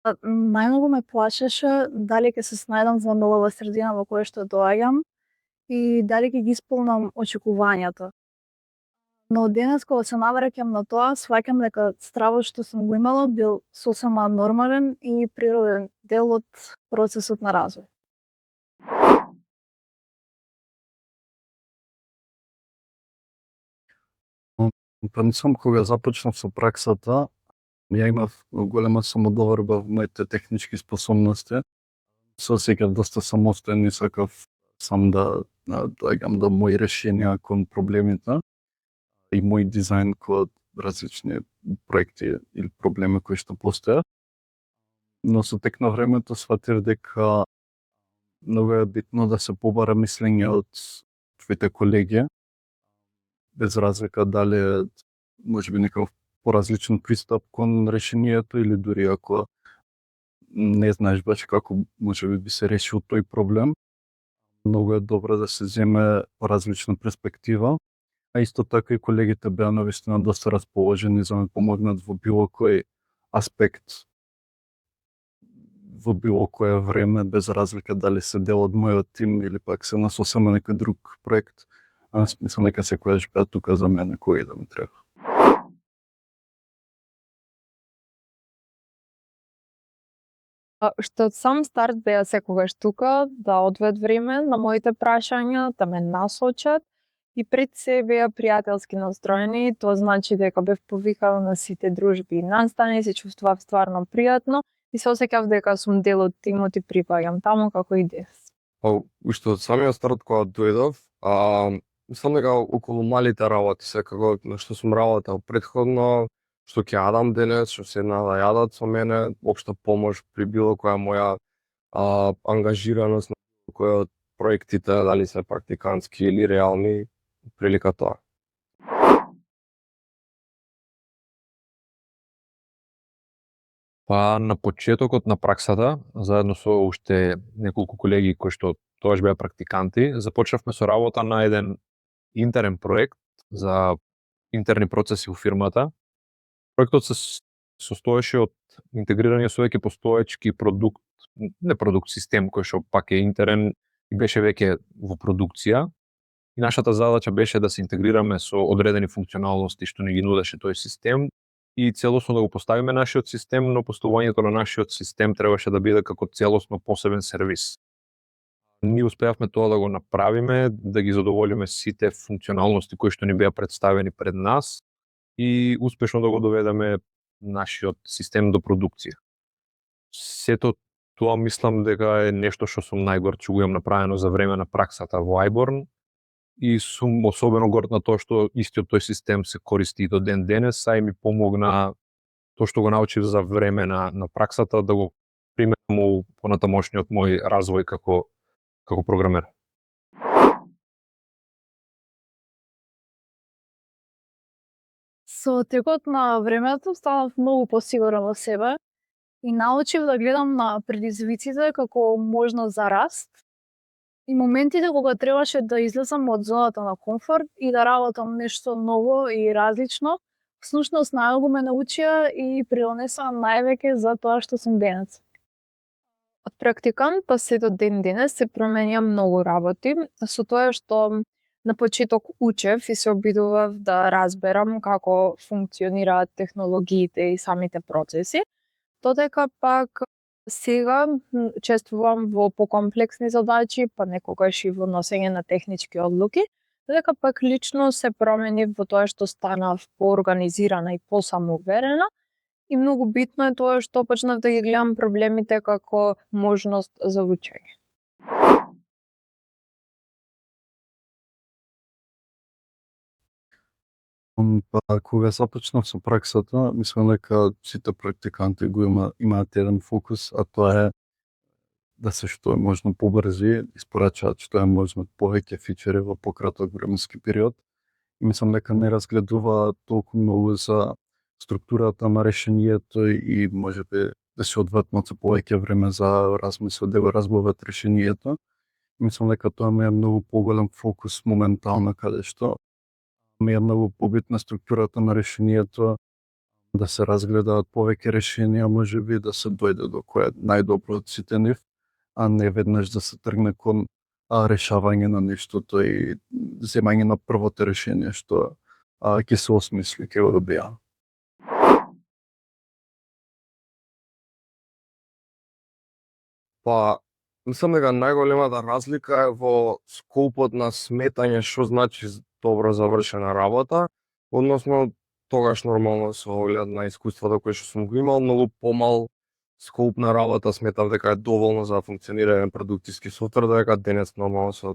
Најмногу ме плашеше дали ќе се снајдам во новава средина во која што доаѓам и дали ќе ги исполнам очекувањата. Но денес кога се навраќам на тоа, сваќам дека стравот што сум го имала бил сосема нормален и природен дел од процесот на развој. Па не сум кога започнав со праксата, ја имав голема самодоверба во моите технички способности. Се осеќав доста самостоен и сакав сам да доаѓам до мои решенија кон проблемите и мој дизајн кон различни проекти или проблеми кои што постојат. Но со тек на времето сфатив дека многу е битно да се побара мислење од твоите колеги, без разлика дали е можеби некаков поразличен пристап кон решението или дури ако не знаеш баш како можеби би се решил тој проблем, многу е добро да се земе поразлична перспектива, а исто така и колегите беа навистина доста расположени за да ме помогнат во било кој аспект, во било кое време, без разлика дали се дел од мојот тим или пак се на сосема некој друг проект. Аз мислам дека секојаш беа тука за мене кој да ми треба. Што од сам старт беа секогаш тука да одвојат време на моите прашања, да ме насочат и пред се беа пријателски настроени, тоа значи дека бев повикана на сите дружби и настани, се чувствував стварно пријатно и се осеќав дека сум дел од тимот и припаѓам таму како и денес. Уште од самиот старт кога дојдов, мислам дека околу малите работи секако на што сум работел претходно, што ќе јадам денес, што седна да јадат со мене, општа помош при било која моја ангажираност на кој од проектите, дали се практикантски или реални, прилика тоа. Па на почетокот на праксата, заедно со уште неколку колеги кои што тогаш беа практиканти, започнавме со работа на еден интерен проект за интерни процеси во фирмата. Проектот се состоеше од интегрирање со веќе постоечки продукт, не продукт, систем кој што пак е интерен и беше веќе во продукција. И нашата задача беше да се интегрираме со одредени функционалности што ни ги нудеше тој систем и целосно да го поставиме нашиот систем, но поставувањето на нашиот систем требаше да биде како целосно посебен сервис. Ние успеавме тоа да го направиме, да ги задоволиме сите функционалности кои што ни беа представени пред нас и успешно да го доведеме нашиот систем до продукција. Сето тоа мислам дека е нешто што сум најгорд што го имам направено за време на праксата во iBorn и сум особено горд на тоа што истиот тој систем се користи и до ден денес, а и ми помогна тоа што го научив за време на праксата да го применам у понатамошниот мој развој како програмер. Со текот на времето станав многу посигурна во себе и научив да гледам на предизвиците како можност за раст и моментите кога требаше да излезам од зоната на комфорт и да работам нешто ново и различно, всушност најмногу ме научија и придонесоа највеќе за тоа што сум денес. Од практикант па се до ден денес се променија многу работи, со тоа што на почеток учев и се обидував да разберам како функционираат технологиите и самите процеси, додека пак сега учествувам во покомплексни задачи, па некогаш и во носење на технички одлуки, додека пак лично се променив во тоа што станав поорганизирана и посамоуверена и многу битно е тоа што почнав да ги гледам проблемите како можност за учење. Па кога започнав со праксата, мислам дека сите практиканти го имаат еден фокус, а тоа е да се што е можно побрзи испорачаат што е можно повеќе фичери во пократок временски период. И мислам дека не разгледуваат толку многу за структурата на решението и можеби да се одвоат малку повеќе време за размисла, да го разбават решението. Мислам дека тоа ми е многу поголем фокус моментално, каде што ми е многу побитна структурата на решението да се разгледаат повеќе решенија, можеби да се дојде до кој е најдобро од сите нив, а не веднаш да се тргне кон решавање на нештото и земање на првото решение што ќе се осмисли, ќе го добија. Па, мислам дека најголемата разлика е во скопот на сметање што значи добро завршена работа, односно тогаш нормално со оглед на искуството кое што сум го имал, многу помал скоп на работа сметав дека е доволно за функционирање продуктивски софтвер, дека денес нормално со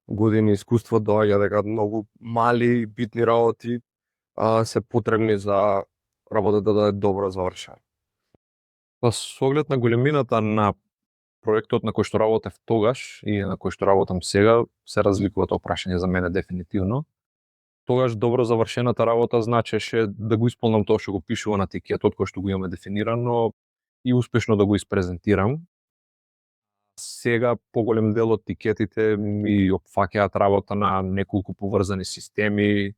години искуство доаѓа дека многу мали битни работи се потребни за работата да е добро завршена. Па со оглед на големината на проектот на кој што работев тогаш и на кој што работам сега, се разликува тоа прашање за мене дефинитивно. Тогаш добро завршената работа значеше да го исполнам тоа што го пишува на тикетот кој што го имаме дефинирано и успешно да го испрезентирам. Сега поголем дел од тикетите ми опфаќаат работа на неколку поврзани системи,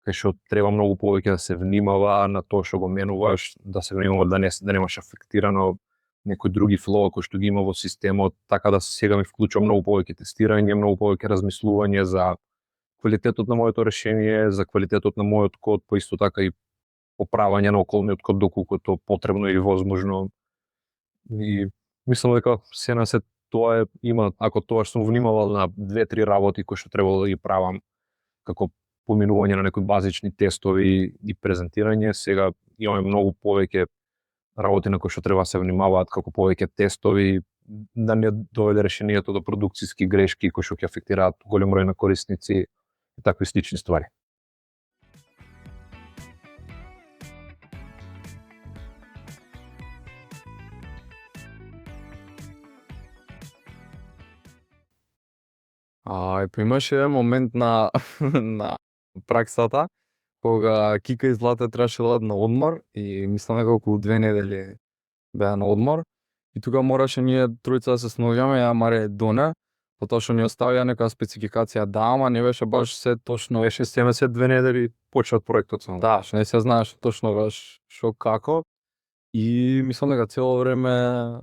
кај што треба многу повеќе да се внимава на тоа што го менуваш, да се внимава да немаш афектирано некои други флоу кои што ги има во системот, така да сега ми вклучува многу повеќе тестирање, многу повеќе размислување за квалитетот на моето решение, за квалитетот на мојот код, па исто така и поправање на околниот код доколку тоа потребно или возможно. И мислам дека се на се тоа има, ако тоа сум внимавал на 2-3 работи кои што требало да ги правам, како поминување на некои базични тестови и презентирање, сега имаме многу повеќе работи на кои што треба да се внимаваат, како повеќе тестови, да не доведе решението до продукциски грешки кои што ќе афектираат голем број на корисници и такви слични ствари. Имаше еден момент на на праксата кога Кика и Злата требаше да одат на одмор и мислам дека околу 2 недели беа на одмор и тука мораше ние тројца да се снаоѓаме, ја Марија и Доне, потоа што ни оставија нека спецификација да, ама не беше баш се точно, беше 72 недели почнат проектот само. Да, што не се знаеше точно баш што како и мислам дека цело време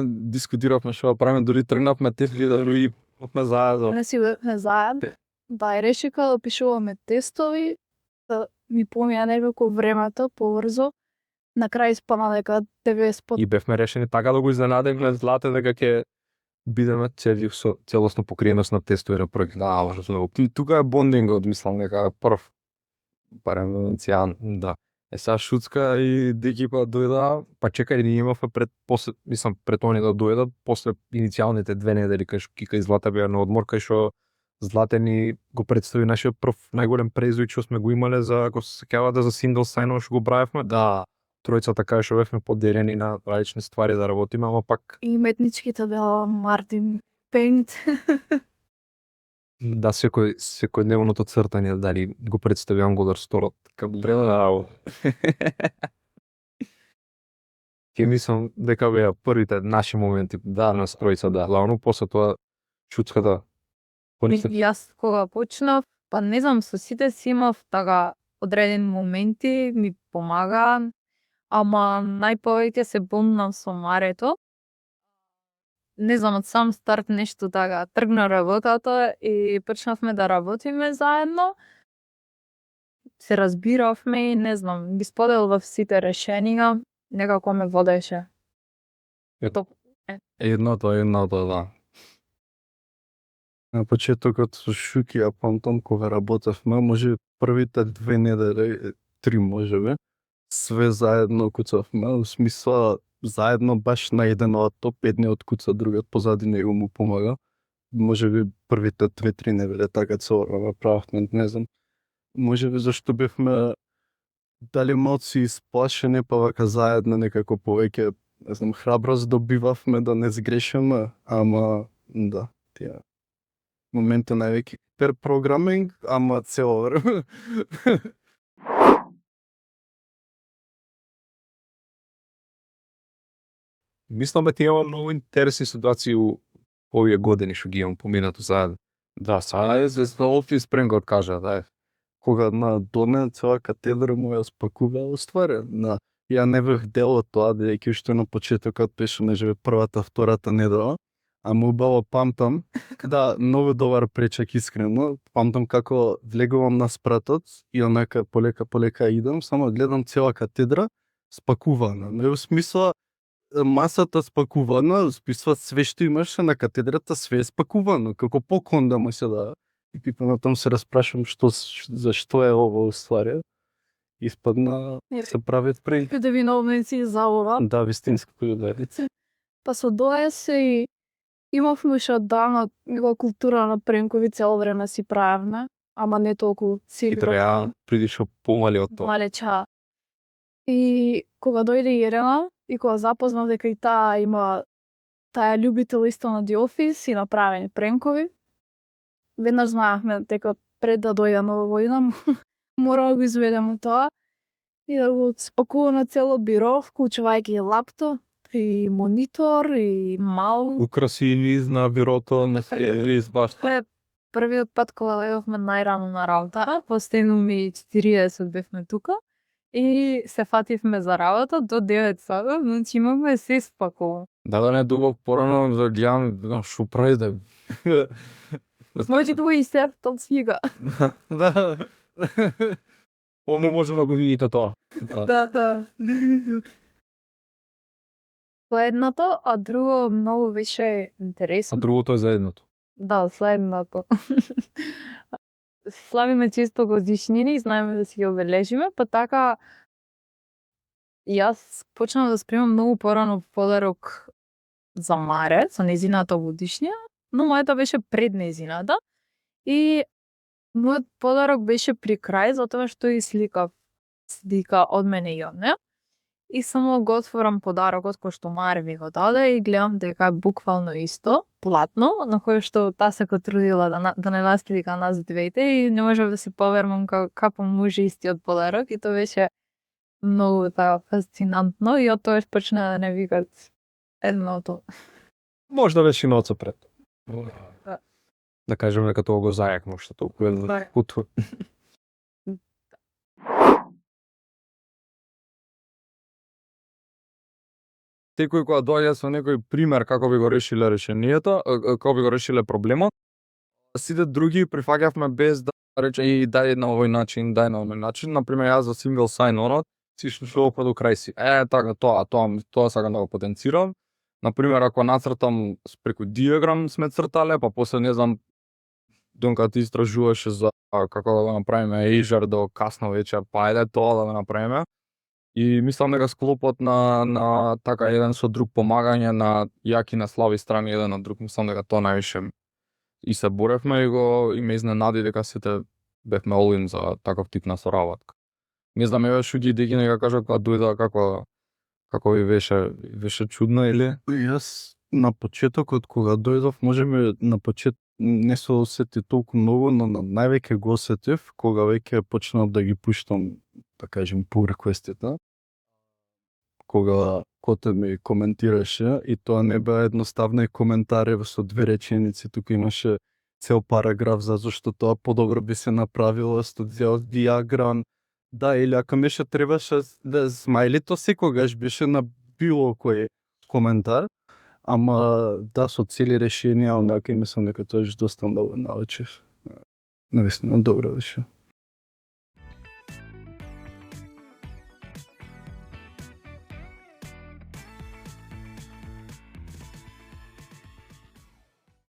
дискутиравме што да правиме, дури тргнавме тефли да и одме заедно. Не си бевме заедно. Да, и решика да пишуваме тестови, да ми помија некако времето побрзо. На крај испадна дека 90%. И бевме решени така да го изненадиме Злате дека ќе бидеме целосно покриеност на тестови на проект. Да, важно. Тука е бондингот, мислам дека прв барем иницијален, да. Сега Шуцка и екипа дојда, па чекај, ние имавме пред они да дојдат, после иницијалните 2 недели кај што Кика и Злата беа на одмор, кај што Злате ни го представи нашиот прв најголем преизвик што сме го имале за, ако се сеќавате, за сингл sign-on што го правевме. Да, тројцата кај што бевме поделени на различни ствари да работиме, ама пак И метничките беа Мартин Пейнт. да, секојдневното цртање, дали го представи Angular Store-от, како брела работа. Ке мислам дека беа првите наши моменти, да, на тројца, да. Главно после тоа Шуцката. Јас кога почнав, па не знам, со сите си имав така одредени моменти, ми помагаа, ама најповеќе се бонднав со Марето. Не знам, од сам старт нешто така тргна работата и почнавме да работиме заедно. Се разбиравме и не знам, ги споделував сите решенија, некако ме водеше. Едното, да. На почетокот со Шуки, ја памтам кога работевме, може првите 2 недели, 3 можеби, све заедно куцавме, у смисла заедно баш на еден лаптоп, едниот куца, другиот позади него му помага. Можеби првите 2-3 недели така цело време правевме, не знам. Можеби зашто бевме дали малци исплашени, па вака заедно некако повеќе, не знам, храброст добивавме да не сгрешиме, ама да, тие моменти највеќе пер програминг, ама цело време. Мислам дека има многу интересни ситуации у овие години што ги имам поминато заедно. Да, сега е за офис спренгот кажа, да. кога на доне цела катедра му ја спакува стваре. Ја не бев дел од тоа, бидејќи што на почетокот беше между првата, втората недела, ама убаво памтам, да, многу добар пречек искрено, памтам како влегувам на спратот и онака полека идам, само гледам цела катедра спакувана. Не во смисла масата спакувана, списва све што имаше на катедрата, све е спакувано, како поклон да му се дава. И пипам там се распрашам зашто е ова уствари. Испадна се правят Да виновници за ова. Да, вистински полјудници. Па со ДОЕС и имавме уште оддавна нека култура на пренкови цело време си правевме, ама не толку И сигурно. треба прилично помали од тоа. Малеча. И кога дојде Јерена и кога запознав дека и таа е љубител исто на The Office и направени пренкови, веднаш знаевме дека пред да дојде нова година мора да го изведеме тоа и да го спакуваме цело биро, вклучувајќи и лаптоп, и монитор, и мал. Украси на бирото, не се избаш. Тоа е првиот пат кога дојдовме најрано на работа, по стенуми 40 бевме тука и се фативме за работа до 9 сата, значи имаме се спакувано. Да не дубок порано да гледам што прави да. Може да и се тоа свига. Да. Омо може да го видите тоа. Да. Тоа е едното, а друго многу беше А интересно. другото е заедното. Да, следното. Славиме често годишнини и знаеме да си ги обележиме, па така јас почнав да спремам многу порано подарок за Маре, за незината годишња, но мојата беше пред незината. И мојот подарок беше при крај, затоа што и слика од мене и од неа. И само го отворам подарокот кој што Маре ми го даде и гледам дека е буквално исто, платно, на кое што таа се трудила да не наслика нас двете и не можев да се поверувам како може истиот подарок и тоа беше многу фасцинантно и од тоа почна да не викат едното. Може да беше и ноца пред. Да. Да кажеме дека тоа го зајакмо што толку е Да. куту. Секој кога доаѓа со некој пример како би го решиле решението, како би го решиле проблемот, сите други прифаќавме без да рече и дај на овој начин, дај на овој начин. Например, јас за single sign-on си шло па до крај си. Така, тоа сакам да го потенцирам. Например, ако нацртам преку диаграм сме цртале, па после не знам донка ти истражуваше за како да го направиме Azure до касно вечер, па ајде тоа да го направиме. И мислам дека склопот на така еден со друг помагање на јаки на слаби страни еден на друг, мислам дека тоа највише и се боревме и ме изненади дека сите бевме all in за таков тип на соработка. Не знам, еве Шуѓи Деки нека кажа кога дојде како ви беше чудно или? Јас на почетокот кога дојдов, можеби на не се осети толку многу, но највеќе го осетив кога веќе почнав да ги пуштам, да кажем, pull request-ите. Кога Коте ми коментираше и тоа не беа едноставни коментари со две реченици, туку имаше цел параграф за зашто тоа подобро би се направило, студија диаграм. Да, или ако беше требаше да смајлито секогаш беше на било кој коментар, ама да, со цели решенија, онака и мислам дека тоа доста много научив. Навистина добро беше.